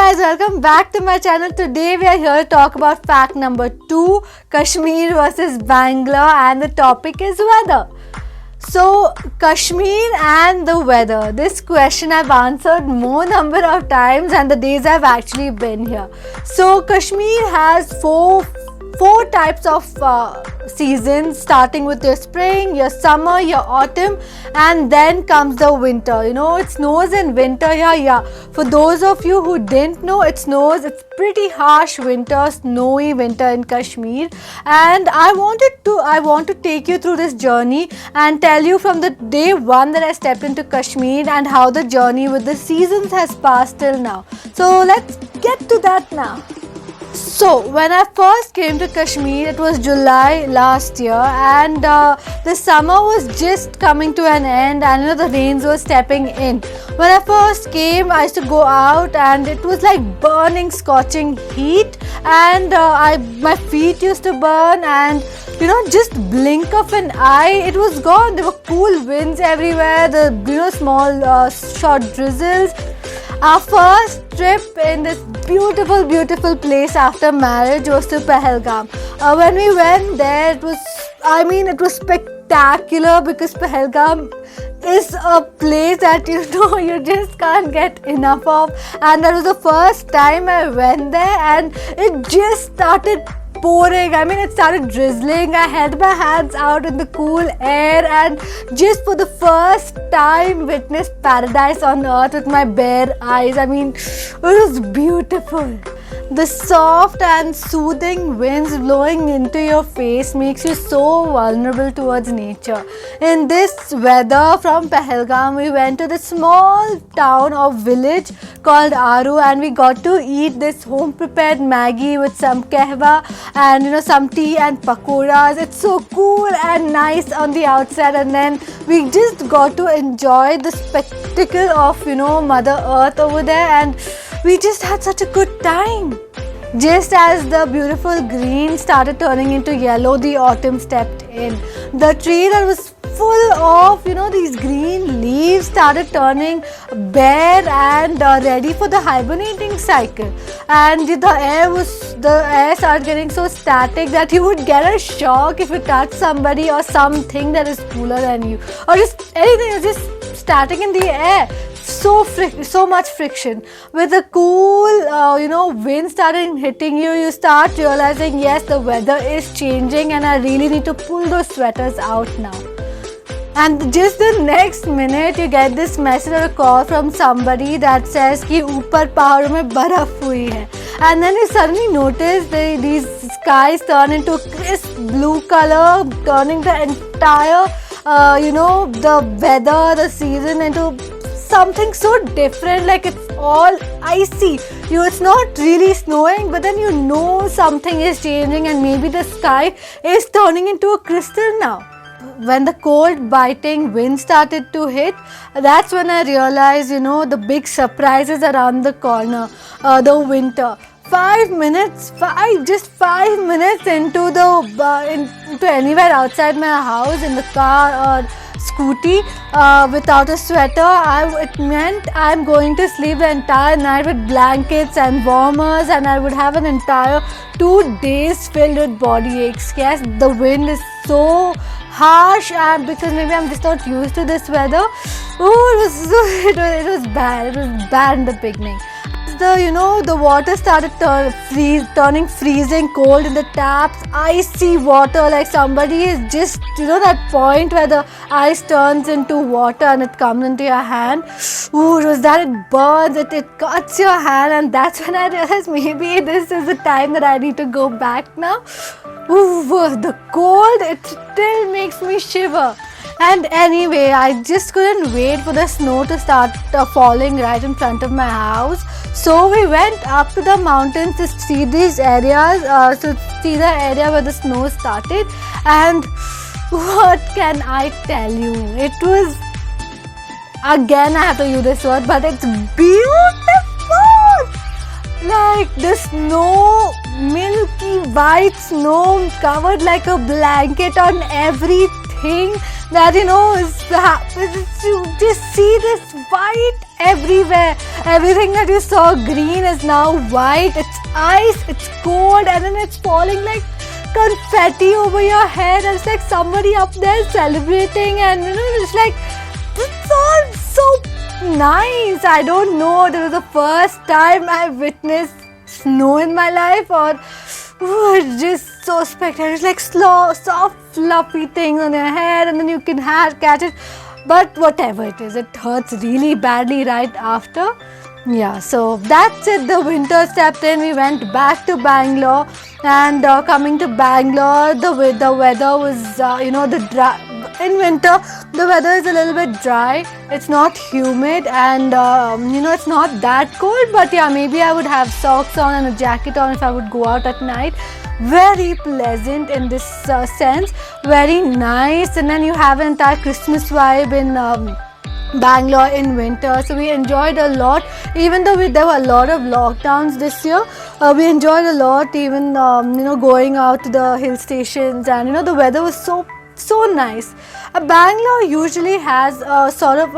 guys, welcome back to my channel. Today we are here to talk about fact number 2, Kashmir versus Bangalore, and the topic is weather. So, Kashmir and the weather. This question I've answered more number of times and the days I've actually been here. So, Kashmir has four types of seasons, starting with your spring, your summer, your autumn, and then comes the winter. You know, it snows in winter here. Yeah, for those of you who didn't know, it snows. It's pretty harsh winter, snowy winter in Kashmir, and I want to take you through this journey and tell you from the day one that I stepped into Kashmir and how the journey with the seasons has passed till now. So let's get to that now. So, when I first came to Kashmir, it was July last year, and the summer was just coming to an end, and the rains were stepping in. When I first came, I used to go out, and it was like burning, scorching heat, and my feet used to burn, and just blink of an eye, it was gone. There were cool winds everywhere, the small short drizzles. Our first trip in this beautiful place after marriage was to Pahalgam. When we went there, it was spectacular because Pahalgam is a place that you just can't get enough of, and that was the first time I went there, and it just started pouring. It started drizzling. I held my hands out in the cool air and just for the first time witnessed paradise on earth with my bare eyes. It was beautiful. The soft and soothing winds blowing into your face makes you so vulnerable towards nature. In this weather from Pahalgam, we went to the small town or village called Aru, and we got to eat this home prepared Maggi with some kahwa and some tea and pakoras. It's so cool and nice on the outside, and then we just got to enjoy the spectacle of Mother Earth over there, and we just had such a good time. Just as the beautiful green started turning into yellow, the autumn stepped in. The tree that was full of these green leaves started turning bare and ready for the hibernating cycle, and the air started getting so static that you would get a shock if you touch somebody or something that is cooler than you, or just anything is just static in the air. So much friction. With the cool wind starting hitting you, you start realizing, yes, the weather is changing and I really need to pull those sweaters out now. And just the next minute, you get this message or a call from somebody that says कि ऊपर पहाड़ों में बर्फ हुई है, and then you suddenly notice these skies turn into a crisp blue color, turning the entire the weather, the season into something so different, like it's all icy. It's not really snowing, but then something is changing and maybe the sky is turning into a crystal now. When the cold biting wind started to hit, that's when I realized the big surprises around the corner, the winter. 5 minutes into anywhere outside my house, in the car or scooty, without a sweater, it meant I'm going to sleep the entire night with blankets and warmers, and I would have an entire 2 days filled with body aches. Yes, the wind is so harsh, and because maybe I'm just not used to this weather. It was bad. It was bad in the beginning. The water started turning freezing cold in the taps, icy water, like somebody is just, that point where the ice turns into water and it comes into your hand. It was that it burns, it cuts your hand, and that's when I realized maybe this is the time that I need to go back now. The cold, it still makes me shiver. And anyway, I just couldn't wait for the snow to start falling right in front of my house. So we went up to the mountains to see these areas, to see the area where the snow started. And what can I tell you? It was, again I have to use this word, but it's beautiful. Like the snow, milky white snow covered like a blanket on everything. thing that is happens. You just see this white everywhere. Everything that you saw green is now white. It's ice, it's cold, and then it's falling like confetti over your head. And it's like somebody up there celebrating, and it's like it's all so nice. I don't know. This was the first time I witnessed snow in my life, or it's just so spectacular. It's like slow, soft, fluffy things on your head, and then you can catch it. But whatever it is, it hurts really badly right after. Yeah, so that's it. The winter stepped in. We went back to Bangalore, and coming to Bangalore, the weather was in winter the weather is a little bit dry. It's not humid, and it's not that cold. But yeah, maybe I would have socks on and a jacket on if I would go out at night. Very pleasant in this sense, very nice, and then you have an entire Christmas vibe in Bangalore in winter. So we enjoyed a lot, even though there were a lot of lockdowns this year. We enjoyed a lot, even going out to the hill stations, and the weather was so nice. Bangalore usually has a sort of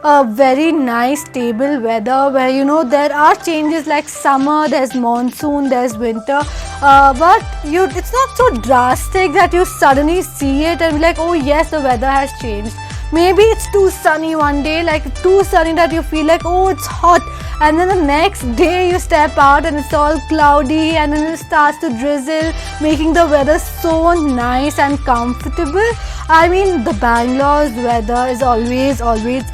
a very nice stable weather where there are changes like summer, there's monsoon, there's winter, but it's not so drastic that you suddenly see it and be like, oh yes, the weather has changed. Maybe it's too sunny one day, like too sunny that you feel like, oh, it's hot, and then the next day you step out and it's all cloudy, and then it starts to drizzle, making the weather so nice and comfortable. I mean, the Bangalore's weather is always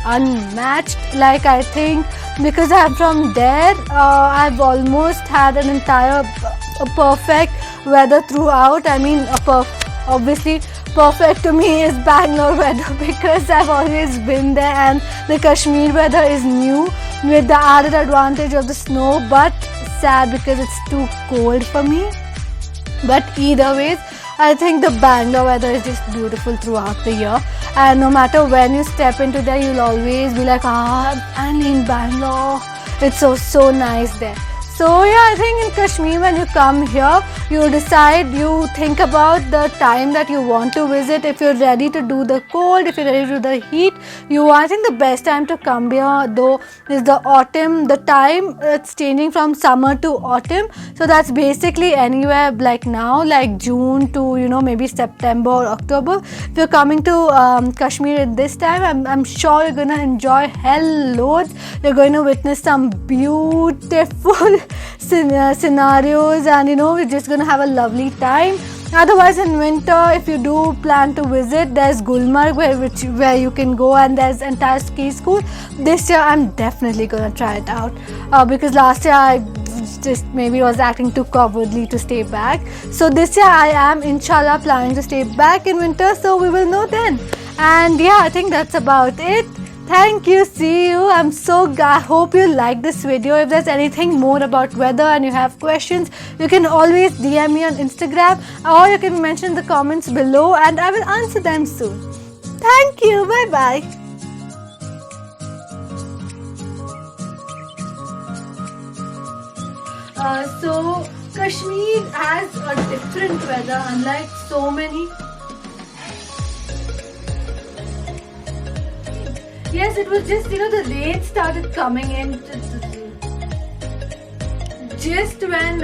unmatched. Like, I think because I'm from there, I've almost had an entire perfect weather throughout. I mean, obviously perfect to me is Bangalore weather because I've always been there, and the Kashmir weather is new with the added advantage of the snow, but sad because it's too cold for me. But either ways, I think the Bangalore weather is just beautiful throughout the year, and no matter when you step into there, you'll always be like, I'm finally in Bangalore. It's so nice there. So yeah, I think in Kashmir, when you come here, you think about the time that you want to visit. If you're ready to do the cold, if you're ready to do the heat, I think the best time to come here though is the autumn. The time it's changing from summer to autumn. So that's basically anywhere like now, like June to maybe September or October. If you're coming to Kashmir at this time, I'm sure you're gonna enjoy hell loads. You're going to witness some beautiful scenarios, and we're just going to have a lovely time. Otherwise, in winter, if you do plan to visit, there's Gulmarg where you can go, and there's entire ski school. This year I'm definitely going to try it out because last year I just maybe was acting too cowardly to stay back. So this year I am inshallah planning to stay back in winter, so we will know then. And yeah, I think that's about it. Thank you, see you. I hope you like this video. If there's anything more about weather and you have questions, you can always DM me on Instagram, or you can mention in the comments below and I will answer them soon. Thank you. Bye bye. So Kashmir has a different weather unlike so many. Yes, it was just, the rain started coming in just when